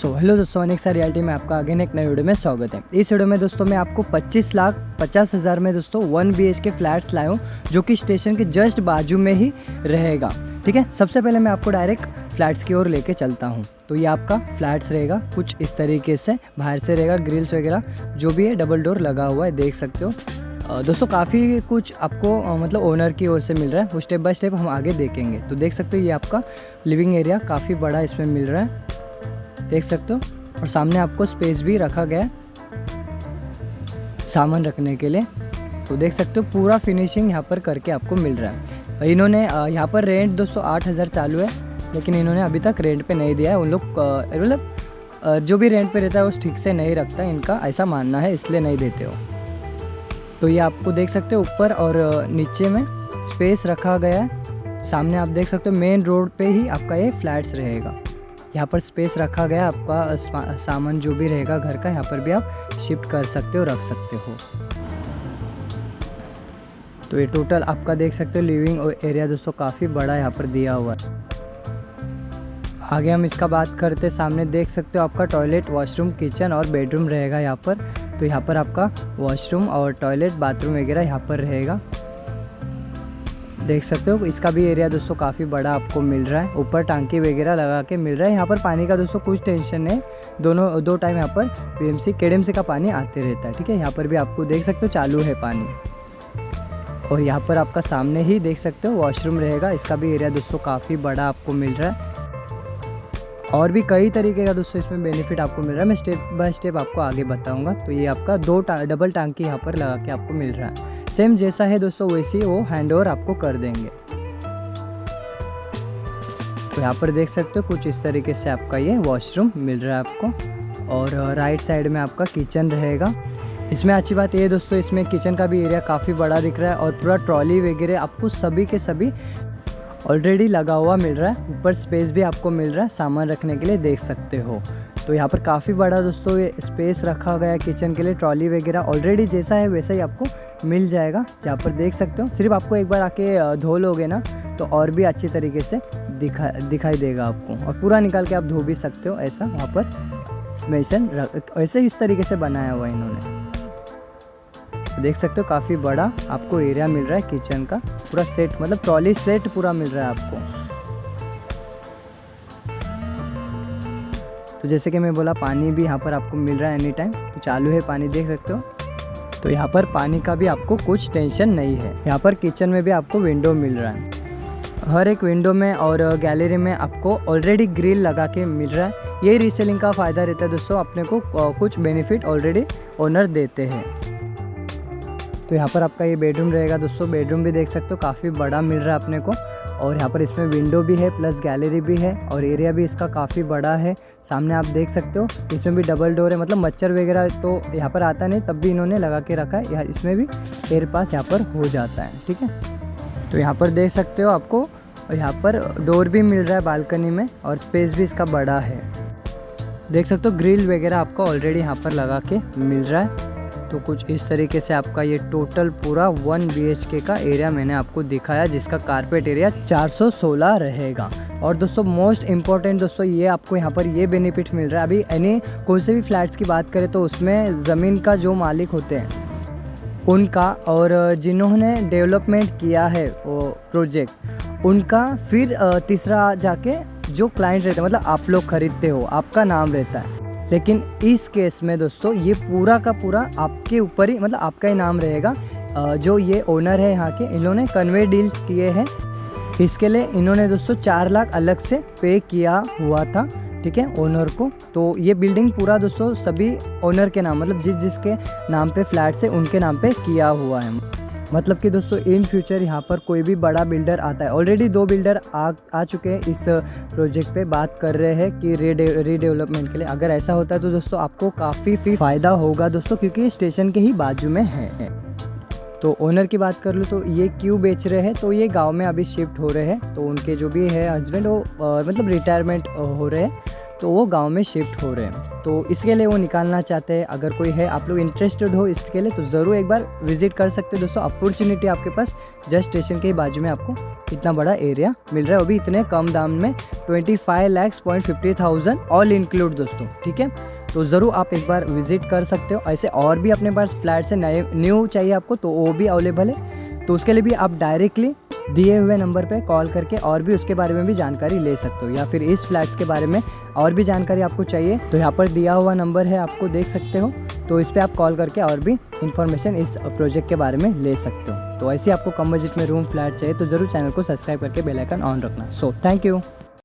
So hello दोस्तों, अनेक्सा reality में आपका अगेन एक नए वीडियो में स्वागत है। इस वीडियो में दोस्तों मैं आपको 25,50,000 में दोस्तों 1 BHK फ्लैट्स लाया हूँ, जो कि स्टेशन के जस्ट बाजू में ही रहेगा। ठीक है, सबसे पहले मैं आपको डायरेक्ट फ्लैट्स की ओर लेके चलता हूँ। तो ये आपका फ्लैट्स रहेगा कुछ इस तरीके से, बाहर से रहेगा, ग्रिल्स वगैरह जो भी है डबल डोर लगा हुआ है, देख सकते हो। दोस्तों काफ़ी कुछ आपको मतलब ओनर की ओर से मिल रहा है, वो स्टेप बाय स्टेप हम आगे देखेंगे। तो देख सकते हो ये आपका लिविंग एरिया काफ़ी बड़ा इसमें मिल रहा है, देख सकते हो। और सामने आपको स्पेस भी रखा गया है सामान रखने के लिए। तो देख सकते हो पूरा फिनिशिंग यहाँ पर करके आपको मिल रहा है। इन्होंने यहाँ पर रेंट दोस्तों 8,000 चालू है, लेकिन इन्होंने अभी तक रेंट पे नहीं दिया है। उन लोग मतलब जो भी रेंट पे रहता है वो ठीक से नहीं रखता है, इनका ऐसा मानना है, इसलिए नहीं देते हो। तो ये आपको देख सकते हो ऊपर और नीचे में स्पेस रखा गया है। सामने आप देख सकते हो मेन रोड पे ही आपका ये फ्लैट्स रहेगा। यहाँ पर स्पेस रखा गया, आपका सामान जो भी रहेगा घर का यहाँ पर भी आप शिफ्ट कर सकते हो, रख सकते हो। तो ये टोटल आपका देख सकते हो लिविंग एरिया दोस्तों काफ़ी बड़ा यहाँ पर दिया हुआ है। आगे हम इसका बात करते, सामने देख सकते हो आपका टॉयलेट, वॉशरूम, किचन और बेडरूम रहेगा यहाँ पर। तो यहाँ पर आपका वॉशरूम और टॉयलेट, बाथरूम वगैरह यहाँ पर रहेगा, देख सकते हो। इसका भी एरिया दोस्तों काफ़ी बड़ा आपको मिल रहा है। ऊपर टांकी वगैरह लगा के मिल रहा है। यहाँ पर पानी का दोस्तों कुछ टेंशन नहीं, दो टाइम यहाँ पर PMC KDMC का पानी आते रहता है। ठीक है, यहाँ पर भी आपको देख सकते हो चालू है पानी। और यहाँ पर आपका सामने ही देख सकते हो वॉशरूम रहेगा, इसका भी एरिया दोस्तों काफ़ी बड़ा आपको मिल रहा है। और भी कई तरीके का दोस्तों इसमें बेनिफिट आपको मिल रहा है, मैं स्टेप बाय स्टेप आपको आगे बताऊंगा। तो ये आपका डबल टांकी यहाँ पर लगा के आपको मिल रहा है। सेम जैसा है दोस्तों वैसे ही वो हैंड ओवर आपको कर देंगे। तो यहाँ पर देख सकते हो कुछ इस तरीके से आपका ये वॉशरूम मिल रहा है आपको। और राइट साइड में आपका किचन रहेगा। इसमें अच्छी बात ये दोस्तों, इसमें किचन का भी एरिया काफ़ी बड़ा दिख रहा है और पूरा ट्रॉली वगैरह आपको सभी के सभी ऑलरेडी लगा हुआ मिल रहा है। ऊपर स्पेस भी आपको मिल रहा है सामान रखने के लिए, देख सकते हो। तो यहाँ पर काफ़ी बड़ा दोस्तों ये स्पेस रखा गया है किचन के लिए। ट्रॉली वगैरह ऑलरेडी जैसा है वैसा ही आपको मिल जाएगा, यहाँ पर देख सकते हो। सिर्फ आपको एक बार आके धो लोगे ना तो और भी अच्छी तरीके से दिखाई देगा आपको। और पूरा निकाल के आप धो भी सकते हो, ऐसा वहाँ पर मेंशन ऐसे इस तरीके से बनाया हुआ है इन्होंने, देख सकते हो। काफ़ी बड़ा आपको एरिया मिल रहा है किचन का, पूरा सेट मतलब ट्रॉली सेट पूरा मिल रहा है आपको। तो जैसे कि मैं बोला पानी भी यहाँ पर आपको मिल रहा है एनी टाइम, तो चालू है पानी, देख सकते हो। तो यहाँ पर पानी का भी आपको कुछ टेंशन नहीं है। यहाँ पर किचन में भी आपको विंडो मिल रहा है, हर एक विंडो में और गैलरी में आपको ऑलरेडी ग्रिल लगा के मिल रहा है। यही रीसेलिंग का फ़ायदा रहता है दोस्तों, अपने को कुछ बेनिफिट ऑलरेडी ओनर देते हैं। तो यहाँ पर आपका ये बेडरूम रहेगा दोस्तों, बेडरूम भी देख सकते हो काफ़ी बड़ा मिल रहा है अपने को। और यहाँ पर इसमें विंडो भी है प्लस गैलरी भी है और एरिया भी इसका काफ़ी बड़ा है। सामने आप देख सकते हो इसमें भी डबल डोर है, मतलब मच्छर वगैरह तो यहाँ पर आता नहीं, तब भी इन्होंने लगा के रखा है। यहाँ इसमें भी एयर पास यहाँ पर हो जाता है। ठीक है, तो यहाँ पर देख सकते हो आपको यहाँ पर डोर भी मिल रहा है बालकनी में और स्पेस भी इसका बड़ा है, देख सकते हो। ग्रिल वगैरह आपको ऑलरेडी यहाँ पर लगा के मिल रहा है। तो कुछ इस तरीके से आपका ये टोटल पूरा 1 BHK का एरिया मैंने आपको दिखाया, जिसका कारपेट एरिया 416 रहेगा। और दोस्तों मोस्ट इम्पॉर्टेंट दोस्तों ये आपको यहाँ पर ये बेनिफिट मिल रहा है। अभी यानी कोई से भी फ्लैट्स की बात करें तो उसमें ज़मीन का जो मालिक होते हैं उनका और जिन्होंने डेवलपमेंट किया है वो प्रोजेक्ट उनका, फिर तीसरा जाके जो क्लाइंट रहता है, मतलब आप लोग खरीदते हो, आपका नाम रहता है। लेकिन इस केस में दोस्तों ये पूरा का पूरा आपके ऊपर ही, मतलब आपका ही नाम रहेगा। जो ये ओनर है यहाँ के, इन्होंने कन्वे डील्स किए हैं, इसके लिए इन्होंने दोस्तों 4 लाख अलग से पे किया हुआ था। ठीक है, ओनर को। तो ये बिल्डिंग पूरा दोस्तों सभी ओनर के नाम, मतलब जिसके नाम पे फ्लैट से उनके नाम पे किया हुआ है। मतलब कि दोस्तों इन फ्यूचर यहाँ पर कोई भी बड़ा बिल्डर आता है, ऑलरेडी 2 बिल्डर आ चुके हैं इस प्रोजेक्ट पे, बात कर रहे हैं कि रीडेवलपमेंट के लिए। अगर ऐसा होता है तो दोस्तों आपको काफ़ी फ़ायदा होगा दोस्तों, क्योंकि स्टेशन के ही बाजू में है। तो ओनर की बात कर लूँ तो ये क्यों बेच रहे हैं, तो ये गांव में अभी शिफ्ट हो रहे हैं। तो उनके जो भी है हस्बैंड वो मतलब रिटायरमेंट हो रहे हैं, तो वो गांव में शिफ्ट हो रहे हैं, तो इसके लिए वो निकालना चाहते हैं। अगर कोई है, आप लोग इंटरेस्टेड हो इसके लिए, तो ज़रूर एक बार विजिट कर सकते हो दोस्तों। अपॉर्चुनिटी आपके पास जस्ट स्टेशन के ही बाजू में आपको इतना बड़ा एरिया मिल रहा है, वो भी इतने कम दाम में 25,50,000 ऑल इंक्लूड दोस्तों, ठीक है। तो ज़रूर आप एक बार विजिट कर सकते हो। ऐसे और भी अपने पास फ्लैट से नए न्यू चाहिए आपको, तो वो भी अवेलेबल है। तो उसके लिए भी आप डायरेक्टली दिए हुए नंबर पे कॉल करके और भी उसके बारे में भी जानकारी ले सकते हो, या फिर इस फ्लैट्स के बारे में और भी जानकारी आपको चाहिए तो यहाँ पर दिया हुआ नंबर है, आपको देख सकते हो। तो इस पर आप कॉल करके और भी इन्फॉर्मेशन इस प्रोजेक्ट के बारे में ले सकते हो। तो ऐसे आपको कम बजट में रूम फ्लैट चाहिए तो ज़रूर चैनल को सब्सक्राइब करके बेल आइकन ऑन रखना। So thank you.